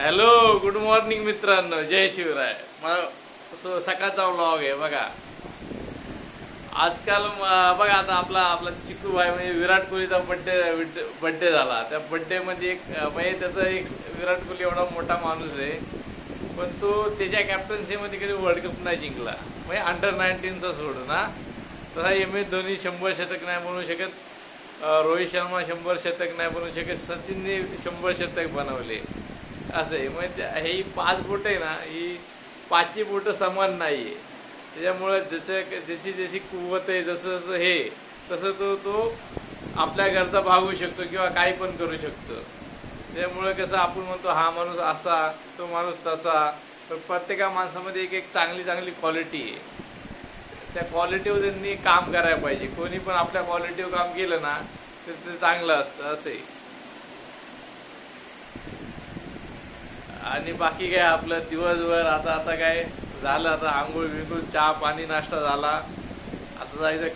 Hello, good morning मित्रांनो, जय शिवराय. सकाळचा vlog आहे बघा. आजकाल बघा आता आपला आपला चिकू भाई म्हणजे विराट कोहलीचा बड्डे झाला. त्या बड्डे मध्ये एक म्हणजे त्याचा एक विराट कोहली एवढा मोठा माणूस आहे, पण तो त्याच्या कॅप्टन्सीमध्ये कधी वर्ल्ड कप नाही जिंकला. म्हणजे अंडर-19चा सोडून ना. तसा MS धोनी 100 शतक नाही बनवू शकत, रोहित शर्मा 100 शतक नाही बनवू शकत, सचिनने 100 शतक बनवले. असं आहे. म्हणजे ही 5 बोट आहे ना, ही 5ची बोटं समान नाही आहे. त्याच्यामुळं जशी जशी कुवत आहे, जसं जसं हे तसं तो आपल्या घरचा भागू शकतो किंवा काही पण करू शकतो. त्यामुळं कसं आपण म्हणतो हा माणूस असा, तो माणूस तसा, पण प्रत्येका माणसामध्ये एक एक चांगली चांगली क्वालिटी आहे. त्या क्वालिटीवर त्यांनी काम करायला पाहिजे. कोणी पण आपल्या क्वालिटीवर काम केलं ना तर ते चांगलं असतं. असं आहे. आणि बाकी काय आपलं दिवसभर आता काय झालं, आता आंघोळ बिंघोळ चहा पाणी नाश्ता झाला. आता जायचं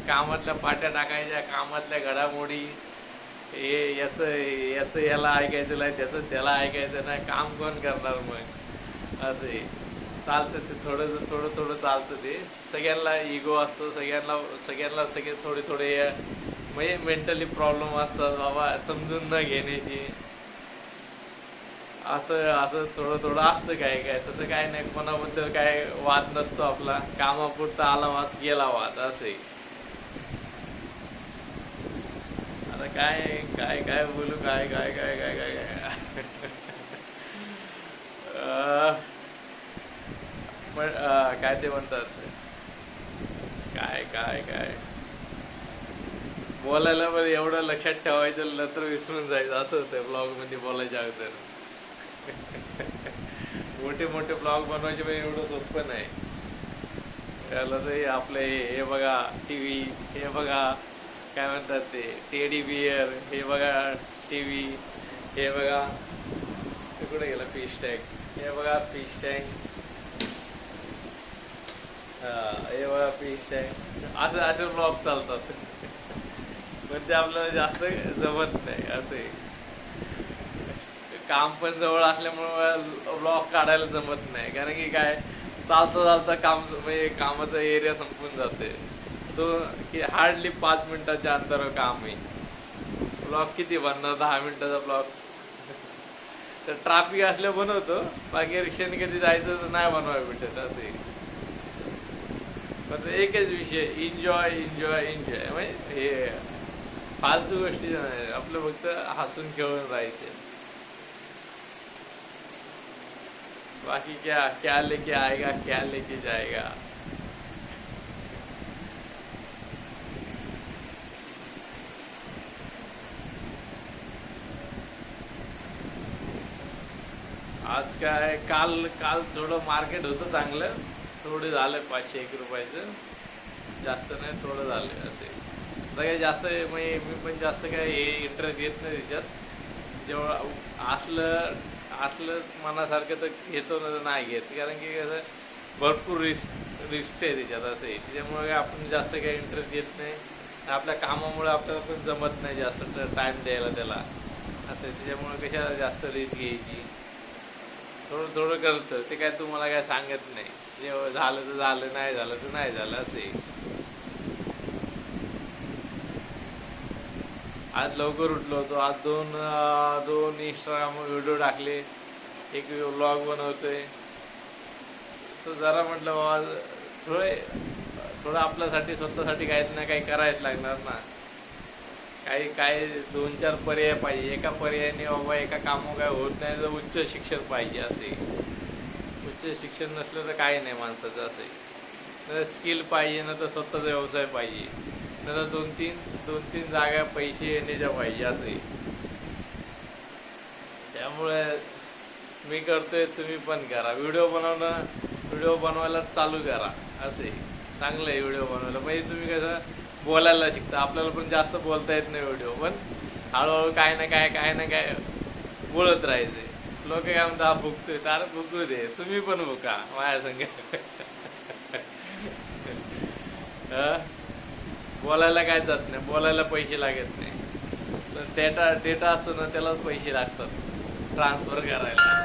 कामातल्या पाट्या टाकायच्या, कामातल्या घडामोडी, हे याचं याला ऐकायचं नाही, त्याचं त्याला ऐकायचं नाही. काम कोण करणार मग? असं चालतं ते, थोडं चालतं ते. सगळ्यांना इगो असतो, सगळ्यांना सगळे थोडे म्हणजे मेंटली प्रॉब्लेम असतात बाबा, समजून न घेण्याची. असं थोडं असतं. काय तसं काय नाही, कोणाबद्दल काय वाद नसतो आपला. कामापुरता आला वाद, गेला वाद. असं आता काय काय काय बोलू, काय काय काय काय काय काय पण काय ते म्हणतात, काय काय काय बोलायला पण एवढं लक्षात ठेवायचं नंतर विसरून जायचं. असं होतं ब्लॉग मध्ये बोलायच्या अगोदर. मोठे मोठे ब्लॉग बनवायचे पण एवढं सोपं नाही. त्याला ते आपले हे बघा TV, हे बघा काय म्हणतात ते टेडी बियर, हे बघा TV, हे बघा ते कुठे गेला फिश टँक, हे बघा फिश टँक, हे बघा फिश टँक. असे ब्लॉग चालतात. पण ते आपल्याला जास्त जमत नाही. असे काम पण जवळ असल्यामुळे ब्लॉग काढायला जमत नाही. कारण की काय, चालता काम म्हणजे कामाचा एरिया संपून जाते तो, की हार्डली 5 मिनिटाच्या अंतरावर काम आहे. ब्लॉग किती बनणार? 10 मिनिटाचा ब्लॉग. तर ट्रॅफिक असल्या बनवतो, बाकी रिक्षाने कधी जायचं तर नाही बनवायला भेटत. असे पण एकच विषय, एन्जॉय एन्जॉय एन्जॉय. म्हणजे हे फालतू गोष्टी नाही, आपलं फक्त हसून खेळून राहायचे. बाकी क्या लेके आएगा, क्या लेके जाएगा. आज काय, काल थोडं मार्केट होतं चांगलं. थोडं झालं 501 रुपयाचं, जास्त नाही, थोडं झालं. असे काही जास्त म्हणजे मी पण जास्त काय हे इंटरेस्ट घेत नाही त्याच्यात. जेव्हा असलं मनासारखं तर घेतो ना, तर नाही घेत. कारण की कसं भरपूर रिस्क आहे त्याच्यात. असं आहे. त्याच्यामुळे काय आपण जास्त काही इंटरेस्ट घेत नाही. आपल्या कामामुळे आपल्याला पण जमत नाही जास्त टाईम द्यायला त्याला. असं आहे. त्याच्यामुळे कशाला जास्त रिस्क घ्यायची. थोडं करतं ते, काय तुम्हाला काय सांगत नाही. जेव्हा झालं तर झालं, नाही झालं तर नाही झालं. असं आहे. आज लवकर उठलो होतो. आज दोन इंस्टाग्राम व्हिडिओ टाकले, एक व्लॉग बनवतोय. तर जरा म्हटलं बाबा थोडं आपल्यासाठी स्वतःसाठी काही ना काही करायच लागणार ना. काही 2-4 पर्याय पाहिजे. एका पर्यायाने बाबा एका कामं काय होत नाही, तर उच्च शिक्षण पाहिजे. असे उच्च शिक्षण नसलं तर काही नाही माणसाचं. असे तर स्किल पाहिजे, ना तर स्वतःचा व्यवसाय पाहिजे, ना तर 2-3 जागा पैसे येण्याच्या पाहिजे. असे त्यामुळे मी करतोय, तुम्ही पण करा. व्हिडिओ बनवायला चालू करा. असे चांगलं आहे व्हिडिओ बनवायला. म्हणजे तुम्ही कसं बोलायला शिकता. आपल्याला पण जास्त बोलता येत नाही व्हिडिओ, पण हळूहळू काय ना काय बोलत राहायचे. लोक काय म्हणतात हा भुकतोय, तर भुकू दे, तुम्ही पण भुका माझ्या संग. बोलायला काय जात नाही, बोलायला पैसे लागत नाही. पण डेटा असतो ना, त्यालाच पैसे लागतात. ट्रान्सफर करायला.